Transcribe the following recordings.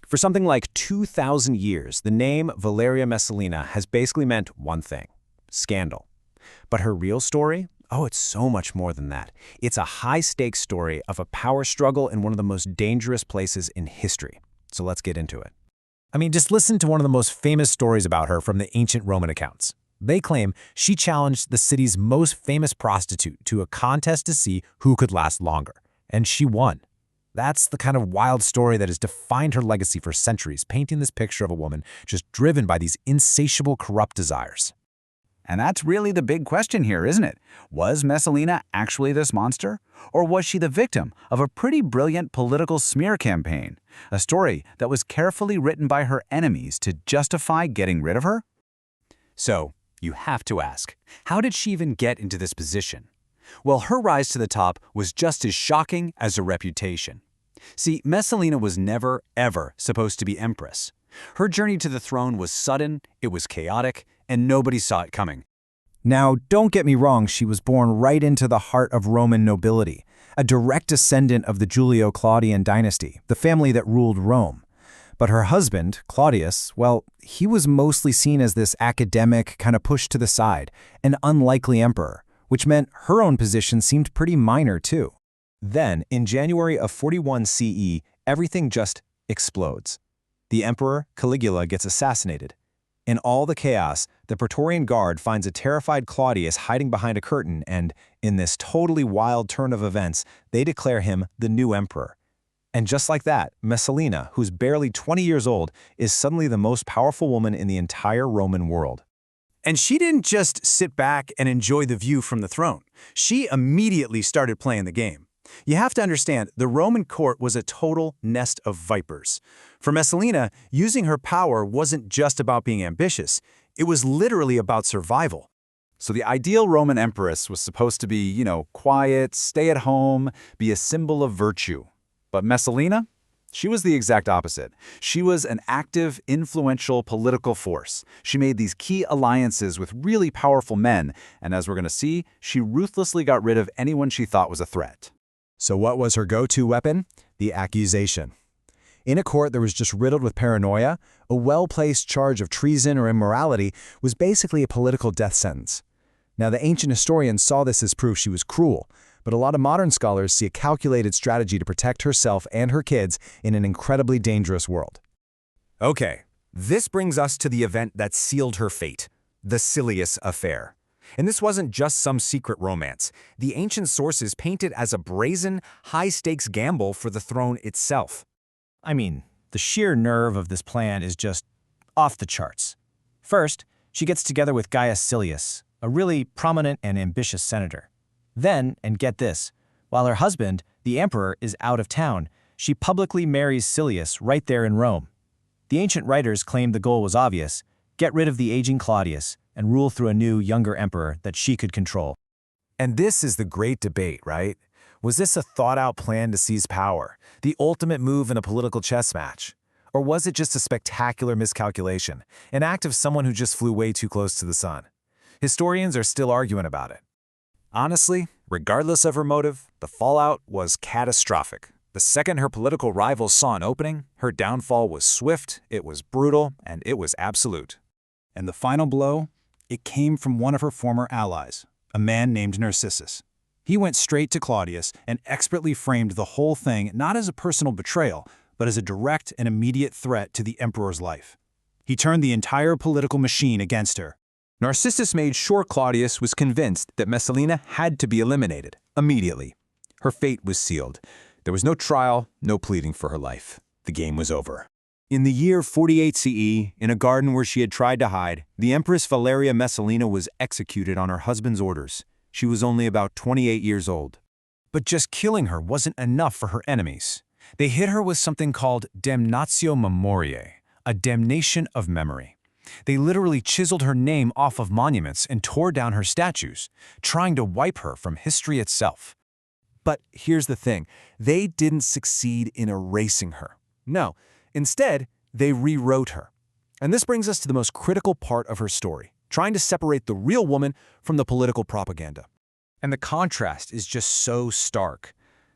For something like 2,000 years, the name Valeria Messalina has basically meant one thing: scandal. But her real story? Oh, it's so much more than that. It's a high-stakes story of a power struggle in one of the most dangerous places in history. So let's get into it. I mean, just listen to one of the most famous stories about her from the ancient Roman accounts. They claim she challenged the city's most famous prostitute to a contest to see who could last longer. And she won. That's the kind of wild story that has defined her legacy for centuries, painting this picture of a woman just driven by these insatiable, corrupt desires. And that's really the big question here, isn't it? Was Messalina actually this monster? Or was she the victim of a pretty brilliant political smear campaign? A story that was carefully written by her enemies to justify getting rid of her? So, you have to ask, how did she even get into this position? Well, her rise to the top was just as shocking as her reputation. See, Messalina was never, ever supposed to be empress. Her journey to the throne was sudden, it was chaotic, and nobody saw it coming. Now, don't get me wrong, she was born right into the heart of Roman nobility, a direct descendant of the Julio-Claudian dynasty, the family that ruled Rome. But her husband, Claudius, well, he was mostly seen as this academic, kind of pushed to the side, an unlikely emperor, which meant her own position seemed pretty minor too. Then, in January of 41 CE, everything just explodes. The emperor, Caligula, gets assassinated. In all the chaos, the Praetorian Guard finds a terrified Claudius hiding behind a curtain and, in this totally wild turn of events, they declare him the new emperor. And just like that, Messalina, who's barely 20 years old, is suddenly the most powerful woman in the entire Roman world. And she didn't just sit back and enjoy the view from the throne. She immediately started playing the game. You have to understand, the Roman court was a total nest of vipers. For Messalina, using her power wasn't just about being ambitious. It was literally about survival. So the ideal Roman empress was supposed to be, quiet, stay at home, be a symbol of virtue. But Messalina? She was the exact opposite. She was an active, influential political force. She made these key alliances with really powerful men, and as we're going to see, she ruthlessly got rid of anyone she thought was a threat. So what was her go-to weapon? The accusation. In a court that was just riddled with paranoia, a well-placed charge of treason or immorality was basically a political death sentence. Now, the ancient historians saw this as proof she was cruel, but a lot of modern scholars see a calculated strategy to protect herself and her kids in an incredibly dangerous world. Okay, this brings us to the event that sealed her fate, the Silius affair. And this wasn't just some secret romance. The ancient sources paint it as a brazen, high-stakes gamble for the throne itself. I mean, the sheer nerve of this plan is just off the charts. First, she gets together with Gaius Silius, a really prominent and ambitious senator. Then, and get this, while her husband, the emperor, is out of town, she publicly marries Silius right there in Rome. The ancient writers claimed the goal was obvious: get rid of the aging Claudius and rule through a new, younger emperor that she could control. And this is the great debate, right? Was this a thought-out plan to seize power, the ultimate move in a political chess match? Or was it just a spectacular miscalculation, an act of someone who just flew way too close to the sun? Historians are still arguing about it. Honestly, regardless of her motive, the fallout was catastrophic. The second her political rivals saw an opening, her downfall was swift, it was brutal, and it was absolute. And the final blow? It came from one of her former allies, a man named Narcissus. He went straight to Claudius and expertly framed the whole thing not as a personal betrayal, but as a direct and immediate threat to the emperor's life. He turned the entire political machine against her. Narcissus made sure Claudius was convinced that Messalina had to be eliminated, immediately. Her fate was sealed. There was no trial, no pleading for her life. The game was over. In the year 48 CE, in a garden where she had tried to hide, the Empress Valeria Messalina was executed on her husband's orders. She was only about 28 years old. But just killing her wasn't enough for her enemies. They hit her with something called damnatio memoriae, a damnation of memory. They literally chiseled her name off of monuments and tore down her statues, trying to wipe her from history itself. But here's the thing, they didn't succeed in erasing her. No, instead, they rewrote her. And this brings us to the most critical part of her story, trying to separate the real woman from the political propaganda. And the contrast is just so stark.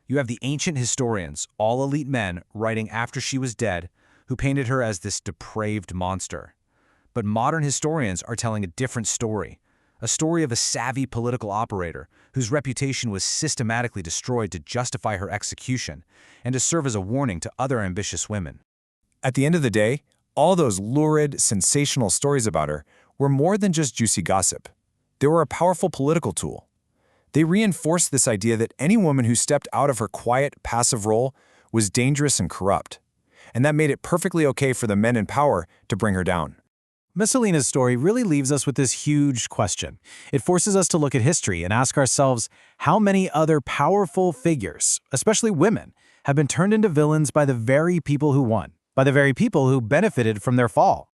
You have the ancient historians, all elite men, writing after she was dead, who painted her as this depraved monster. But modern historians are telling a different story, a story of a savvy political operator whose reputation was systematically destroyed to justify her execution and to serve as a warning to other ambitious women. At the end of the day, all those lurid, sensational stories about her were more than just juicy gossip. They were a powerful political tool. They reinforced this idea that any woman who stepped out of her quiet, passive role was dangerous and corrupt, and that made it perfectly okay for the men in power to bring her down. Messalina's story really leaves us with this huge question. It forces us to look at history and ask ourselves how many other powerful figures, especially women, have been turned into villains by the very people who won, by the very people who benefited from their fall.